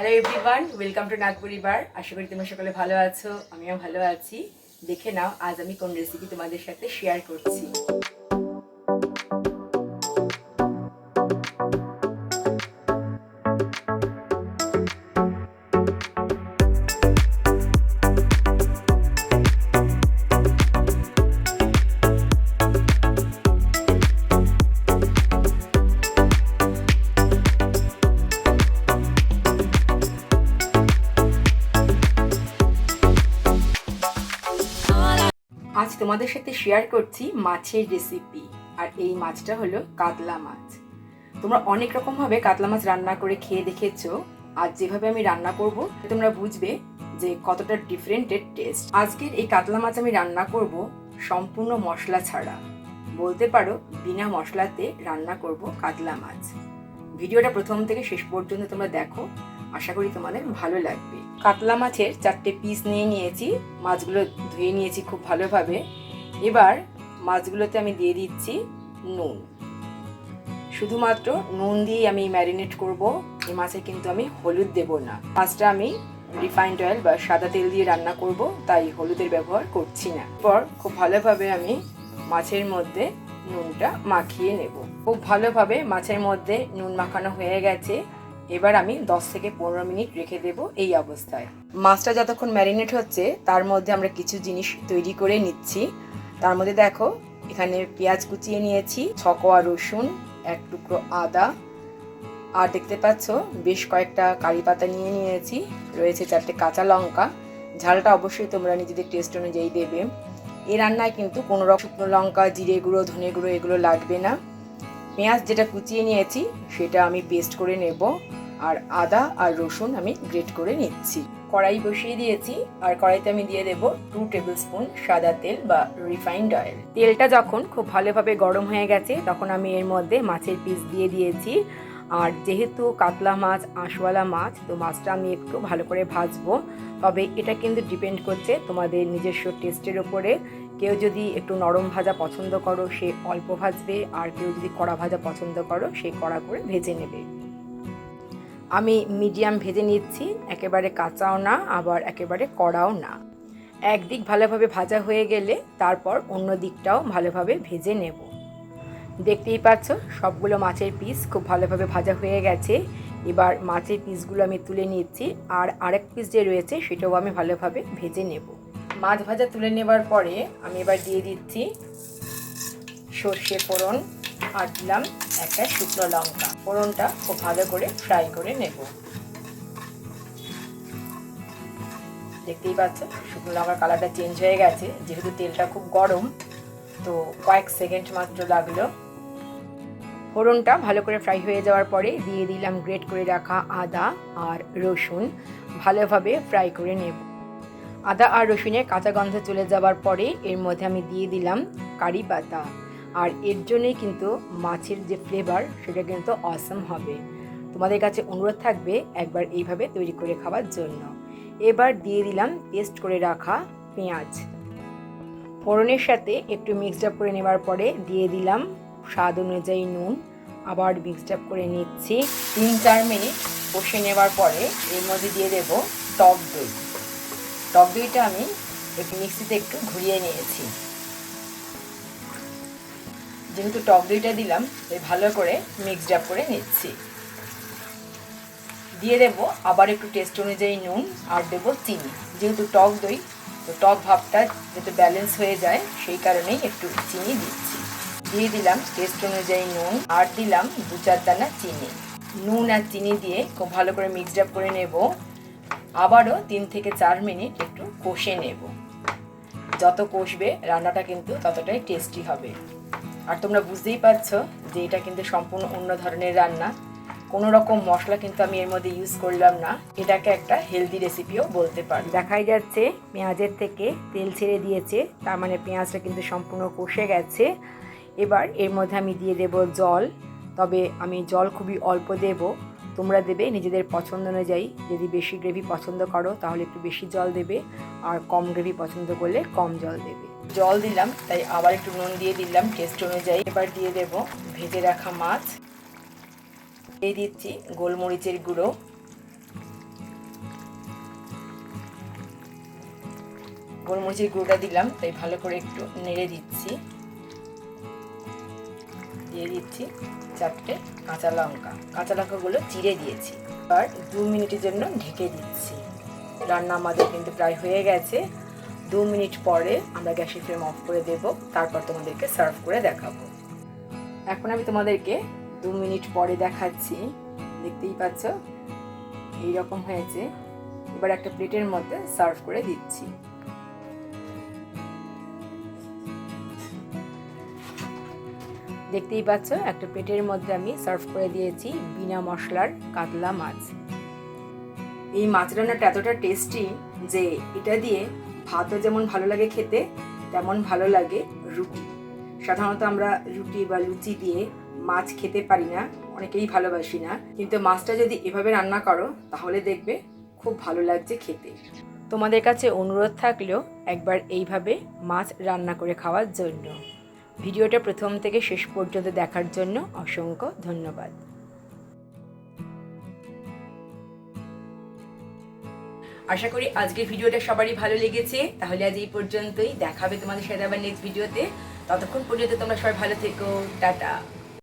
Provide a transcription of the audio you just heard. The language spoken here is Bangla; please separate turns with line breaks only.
হ্যালো এভরিওয়ান, ওয়েলকাম টু নাগ পরিবার। আশা করি তোমরা সকলে ভালো আছো, আমিও ভালো আছি। দেখে নাও আজ আমি কোন রেসিপি তোমাদের সাথে শেয়ার করছি। আজ তোমাদের সাথে শেয়ার করছি মাছের রেসিপি। আর এই মাছটা হলো কাতলা মাছ। তোমরা অনেক রকমভাবে কাতলা মাছ রান্না করে খেয়ে দেখেছো। আজ যেভাবে আমি রান্না করব তোমরা বুঝবে যে কতটা ডিফারেন্টেড টেস্ট। আজকের এই কাতলা মাছ আমি রান্না করব সম্পূর্ণ মশলা ছাড়া, বলতে পারো বিনা মশলাতে রান্না করব কাতলা মাছ। ভিডিওটা প্রথম থেকে শেষ পর্যন্ত তোমরা দেখো, আশা করি তোমাদের ভালো লাগবে। কাতলা মাছের 4টে পিস নিয়ে নিয়েছি, মাছগুলো ধুয়ে নিয়েছি খুব ভালোভাবে। এবার মাছগুলোতে আমি দিয়ে দিচ্ছি নুন। শুধুমাত্র নুন দিয়ে আমি ম্যারিনেট করব। এই মাছে কিন্তু আমি হলুদ দেব না। মাছটা আমি রিফাইন্ড অয়েল বা সাদা তেল দিয়ে রান্না করব, তাই হলুদের ব্যবহার করছি না। এরপর খুব ভালোভাবে আমি মাছের মধ্যে নুনটা মাখিয়ে নেব। খুব ভালোভাবে মাছের মধ্যে নুন মাখানো হয়ে গেছে। এবার আমি 10 থেকে 15 মিনিট রেখে দেব এই অবস্থায়। মাছটা যতক্ষণ ম্যারিনেট হচ্ছে তার মধ্যে আমরা কিছু জিনিস তৈরি করে নিচ্ছি। তার মধ্যে দেখো, এখানে পেঁয়াজ কুচিয়ে নিয়েছি, 6 কোয়া রসুন, 1 টুকরো আদা, আর দেখতে পাচ্ছ বেশ কয়েকটা কারি পাতা নিয়ে নিয়েছি, রয়েছে 4টে কাঁচা লঙ্কা। ঝালটা অবশ্যই তোমরা নিজেদের টেস্ট অনুযায়ী দেবে। এই রান্নায় কিন্তু কোনো রকম শুকনো লঙ্কা, জিরে গুঁড়ো, ধনে গুঁড়ো এগুলো লাগবে না। পেঁয়াজ যেটা কুচিয়ে নিয়েছি সেটা আমি পেস্ট করে নেব, আর আদা আর রসুন আমি গ্রেট করে নিচ্ছি। কড়াই বসিয়ে দিয়েছি, আর কড়াইতে আমি দিয়ে দেব 2 টেবিল স্পুন সাদা তেল বা রিফাইন্ড অয়েল। তেলটা যখন খুব ভালোভাবে গরম হয়ে গেছে তখন আমি এর মধ্যে মাছের পিস দিয়ে দিয়েছি। আর যেহেতু কাতলা মাছ আঁশওয়ালা মাছ, তো মাছটা আমি একটু ভালো করে ভাজবো। তবে এটা কিন্তু ডিপেন্ড করছে তোমাদের নিজস্ব টেস্টের ওপরে। কেউ যদি একটু নরম ভাজা পছন্দ করো সে অল্প ভাজবে, আর কেউ যদি কড়া ভাজা পছন্দ করো সে কড়া করে ভেজে নেবে। আমি মিডিয়াম ভেজে নিচ্ছি, একেবারে কাঁচাও না আবার একেবারে কড়াও না। একদিক ভালোভাবে ভাজা হয়ে গেলে তারপর অন্য দিকটাও ভালোভাবে ভেজে নেব। দেখতেই পাচ্ছ সবগুলো মাছের পিস খুব ভালোভাবে ভাজা হয়ে গেছে। এবার মাছের পিসগুলো আমি তুলে নিচ্ছি, আর আরেক পিস যে রয়েছে সেটাও আমি ভালোভাবে ভেজে নেব। মাছ ভাজা তুলে নেবার পরে আমি এবার দিয়ে দিচ্ছি সর্ষে ফোড়ন, আর দিলাম একটা শুকনো লঙ্কা। ফোড়নটা খুব ভালো করে ফ্রাই করে নেব। দেখতেই পাচ্ছ শুকনো লঙ্কার কালারটা চেঞ্জ হয়ে গেছে। যেহেতু তেলটা খুব গরম, তো কয়েক সেকেন্ড মাত্র লাগলো। ফোড়নটা ভালো করে ফ্রাই হয়ে যাওয়ার পরে দিয়ে দিলাম গ্রেট করে রাখা আদা আর রসুন, ভালোভাবে ফ্রাই করে নেব। আদা আর রসুনের কাঁচা গন্ধ চলে যাওয়ার পরে এর মধ্যে আমি দিয়ে দিলাম কারি পাতা। আর এর জন্যই কিন্তু মাছের যে ফ্লেভার সেটা কিন্তু অসম হবে। তোমাদের কাছে অনুরোধ থাকবে একবার এইভাবে তৈরি করে খাওয়ার জন্য। এবার দিয়ে দিলাম পেস্ট করে রাখা পেঁয়াজ। ফোড়নের সাথে একটু মিক্সড আপ করে নেওয়ার পরে দিয়ে দিলাম স্বাদ অনুযায়ী নুন, আবার মিক্সড আপ করে নিচ্ছি। 3-4 মিনিট কষে নেওয়ার পরে এর মধ্যে দিয়ে দেব টক দই। টক দইটা আমি একটু মিক্সিতে একটু ঘুরিয়ে নিয়েছি। যেহেতু টক দইটা দিলাম তাই ভালো করে মিক্সড আপ করে নিচ্ছি। দিয়ে দেব আবার একটু টেস্ট অনুযায়ী নুন, আর দেব চিনি। যেহেতু টক দই, তো টক ভাবটা যাতে ব্যালেন্স হয়ে যায় সেই কারণেই একটু চিনি দিচ্ছি। দিয়ে দিলাম টেস্ট অনুযায়ী নুন, আর দিলাম 2-4 দানা চিনি। নুন আর চিনি দিয়ে খুব ভালো করে মিক্সড আপ করে নেব। আবারও 3 থেকে 4 মিনিট একটু কষে নেব। যত কষবে রান্নাটা কিন্তু ততটাই টেস্টি হবে। আর তোমরা বুঝতেই পারছো যে এটা কিন্তু সম্পূর্ণ অন্য ধরনের রান্না। কোনো রকম মশলা কিন্তু আমি এর মধ্যে ইউজ করলাম না। এটাকে একটা হেলদি রেসিপিও বলতে পারি। দেখাই যাচ্ছে পেঁয়াজের থেকে তেল ছেড়ে দিয়েছে, তার মানে পেঁয়াজটা কিন্তু সম্পূর্ণ কষে গেছে। এবার এর মধ্যে আমি দিয়ে দেব জল। তবে আমি জল খুবই অল্প দেব, তোমরা দেবে নিজেদের পছন্দ অনুযায়ী। যদি বেশি গ্রেভি পছন্দ করো তাহলে একটু বেশি জল দেবে, আর কম গ্রেভি পছন্দ করলে কম জল দেবে। জল দিলাম তাই আবার একটু নুন দিয়ে দিলাম টেস্ট অনুযায়ী। এবার দিয়ে দেব ভেজে রাখা মাছ, দিয়ে দিচ্ছি গোলমরিচের গুঁড়ো, গোলমরিচের গুঁড়োটা দিলাম, তাই ভালো করে একটু নেড়ে দিচ্ছি। দিয়ে দিচ্ছি 4টে কাঁচা লঙ্কা, কাঁচা লঙ্কাগুলো চিড়ে দিয়েছি। আর 2 মিনিটের জন্য ঢেকে দিচ্ছি। রান্না আমাদের কিন্তু প্রায় হয়ে গেছে। 2 মিনিট পরে আমরা গ্যাসের ফ্লেম অফ করে দেব, তারপর তোমাদেরকে সার্ভ করে দেখাবো। এখন আমি তোমাদেরকে 2 মিনিট পরে দেখাচ্ছি। দেখতেই পাচ্ছ এইরকম হয়েছে। এবার একটা প্লেটের মধ্যে সার্ভ করে দিচ্ছি। দেখতেই পাচ্ছ একটা প্লেটের মধ্যে আমি সার্ভ করে দিয়েছি বিনা মশলার কাতলা মাছ। এই মাছ রান্নাটা এতটা টেস্টি যে এটা দিয়ে ভাতও যেমন ভালো লাগে খেতে, তেমন ভালো লাগে রুটি। সাধারণত আমরা রুটি বা লুচি দিয়ে মাছ খেতে পারি না, অনেকেই ভালোবাসি না, কিন্তু মাছটা যদি এভাবে রান্না করো তাহলে দেখবে খুব ভালো লাগছে খেতে। তোমাদের কাছে অনুরোধ থাকলেও একবার এইভাবে মাছ রান্না করে খাওয়ার জন্য। ভিডিওটা প্রথম থেকে শেষ পর্যন্ত দেখার জন্য অসংখ্য ধন্যবাদ। আশা করি আজকের ভিডিওটা সবারই ভালো লেগেছে। তাহলে আজ এই পর্যন্তই, দেখা হবে তোমাদের সাথে আবার নেক্সট ভিডিওতে। ততক্ষণ পর্যন্ত তোমরা সবাই ভালো থেকো। টাটা।